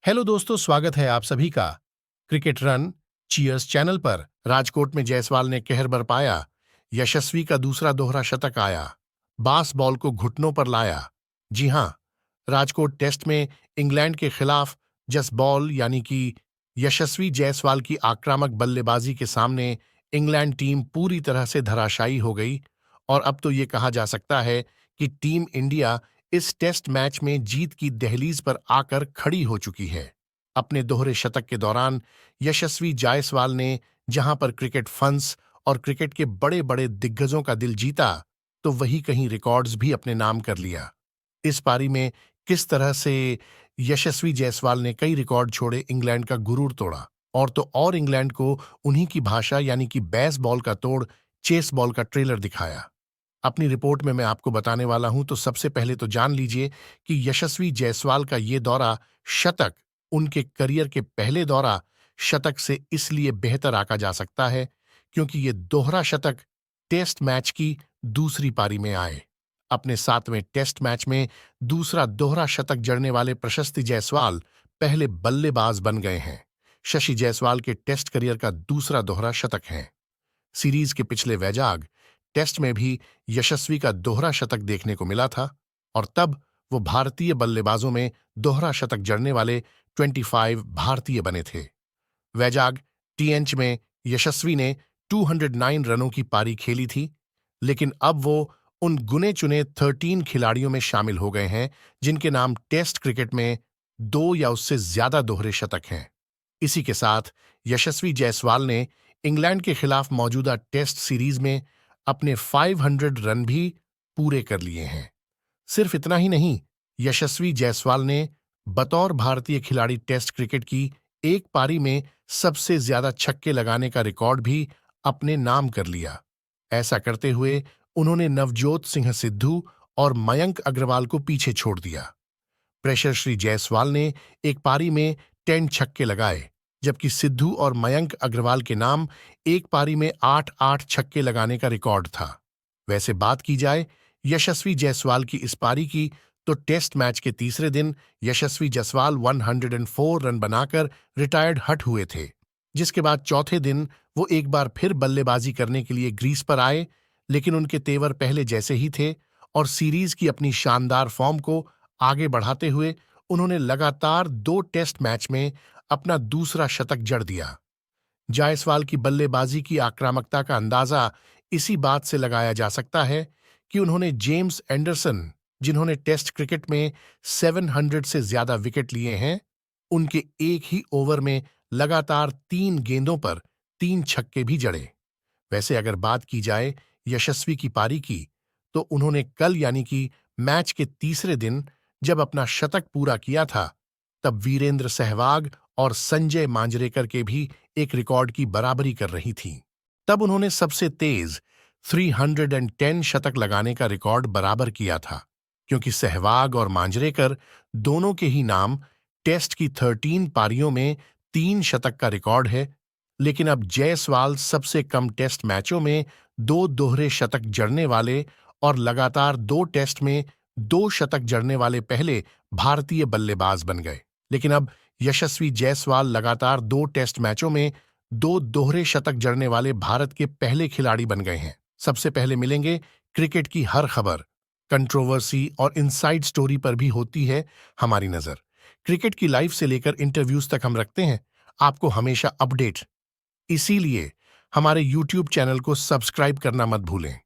Hello दोस्तों, स्वागत है आप सभी का क्रिकेट रन चीयर्स चैनल पर। राजकोट में जायसवाल ने कहर बरपाया, यशस्वी का दूसरा दोहरा शतक आया, बास बॉल को घुटनों पर लाया। जी हां, राजकोट टेस्ट में इंग्लैंड के खिलाफ जस बॉल यानी कि यशस्वी जायसवाल की आक्रामक बल्लेबाजी के सामने इंग्लैंड टीम पूरी तरह से धराशायी हो गई और अब तो ये कहा जा सकता है कि टीम इंडिया इस टेस्ट मैच में जीत की दहलीज पर आकर खड़ी हो चुकी है। अपने दोहरे शतक के दौरान यशस्वी जायसवाल ने जहां पर क्रिकेट फंस और क्रिकेट के बड़े बड़े दिग्गजों का दिल जीता, तो वही कहीं रिकॉर्ड्स भी अपने नाम कर लिया। इस पारी में किस तरह से यशस्वी जायसवाल ने कई रिकॉर्ड छोड़े, इंग्लैंड का गुरूर तोड़ा और तो और इंग्लैंड को उन्हीं की भाषा यानी कि बेस बॉल का तोड़ चेस बॉल का ट्रेलर दिखाया। अपनी रिपोर्ट में मैं आपको बताने वाला हूं, तो सबसे पहले तो जान लीजिए कि यशस्वी जायसवाल का ये दौरा शतक उनके करियर के पहले दौरा शतक से इसलिए बेहतर आंका जा सकता है क्योंकि ये दोहरा शतक टेस्ट मैच की दूसरी पारी में आए। अपने 7वें टेस्ट मैच में दूसरा दोहरा शतक जड़ने वाले प्रशस्ति जायसवाल पहले बल्लेबाज बन गए हैं। शशि जायसवाल के टेस्ट करियर का दूसरा दोहरा शतक है। सीरीज के पिछले वैजाग टेस्ट में भी यशस्वी का दोहरा शतक देखने को मिला था और तब वो भारतीय बल्लेबाजों में दोहरा शतक जड़ने वाले 25 भारतीय बने थे। वैजाग टीएंच में यशस्वी ने 209 रनों की पारी खेली थी, लेकिन अब वो उन गुने चुने 13 खिलाड़ियों में शामिल हो गए हैं जिनके नाम टेस्ट क्रिकेट में 2 या उससे ज्यादा दोहरे शतक हैं। इसी के साथ यशस्वी जायसवाल ने इंग्लैंड के खिलाफ मौजूदा टेस्ट सीरीज में अपने 500 रन भी पूरे कर लिए हैं। सिर्फ इतना ही नहीं, यशस्वी जायसवाल ने बतौर भारतीय खिलाड़ी टेस्ट क्रिकेट की एक पारी में सबसे ज्यादा छक्के लगाने का रिकॉर्ड भी अपने नाम कर लिया। ऐसा करते हुए उन्होंने नवजोत सिंह सिद्धू और मयंक अग्रवाल को पीछे छोड़ दिया। प्रेशर श्री जायसवाल ने एक पारी में 10 छक्के लगाए, जबकि सिद्धू और मयंक अग्रवाल के नाम एक पारी में 8-8 छक्के लगाने का रिकॉर्ड था। वैसे बात की जाए यशस्वी जायसवाल की इस पारी की, तो टेस्ट मैच के तीसरे दिन यशस्वी जायसवाल 104 रन बनाकर रिटायर्ड हट हुए थे, जिसके बाद चौथे दिन वो एक बार फिर बल्लेबाजी करने के लिए ग्रीस पर आए, लेकिन उनके तेवर पहले जैसे ही थे और सीरीज की अपनी शानदार फॉर्म को आगे बढ़ाते हुए उन्होंने लगातार 2 टेस्ट मैच में अपना दूसरा शतक जड़ दिया। जायसवाल की बल्लेबाजी की आक्रामकता का अंदाजा इसी बात से लगाया जा सकता है कि उन्होंने जेम्स एंडरसन, जिन्होंने टेस्ट क्रिकेट में 700 से ज्यादा विकेट लिए हैं, उनके एक ही ओवर में लगातार 3 गेंदों पर 3 छक्के भी जड़े। वैसे अगर बात की जाए यशस्वी की पारी की, तो उन्होंने कल यानी कि मैच के तीसरे दिन जब अपना शतक पूरा किया था, तब वीरेंद्र सहवाग और संजय मांजरेकर के भी एक रिकॉर्ड की बराबरी कर रही थीं। तब उन्होंने सबसे तेज 310 शतक लगाने का रिकॉर्ड बराबर किया था, क्योंकि सहवाग और मांजरेकर दोनों के ही नाम टेस्ट की 13 पारियों में 3 शतक का रिकॉर्ड है। लेकिन अब जायसवाल सबसे कम टेस्ट मैचों में 2 दोहरे शतक जड़ने वाले और लगातार 2 टेस्ट में 2 शतक जड़ने वाले पहले भारतीय बल्लेबाज बन गए। लेकिन अब यशस्वी जायसवाल लगातार 2 टेस्ट मैचों में 2 दोहरे शतक जड़ने वाले भारत के पहले खिलाड़ी बन गए हैं। सबसे पहले मिलेंगे क्रिकेट की हर खबर, कंट्रोवर्सी और इनसाइड स्टोरी पर भी होती है हमारी नजर। क्रिकेट की लाइफ से लेकर इंटरव्यूज तक हम रखते हैं आपको हमेशा अपडेट। इसीलिए हमारे YouTube चैनल को सब्सक्राइब करना मत भूलें।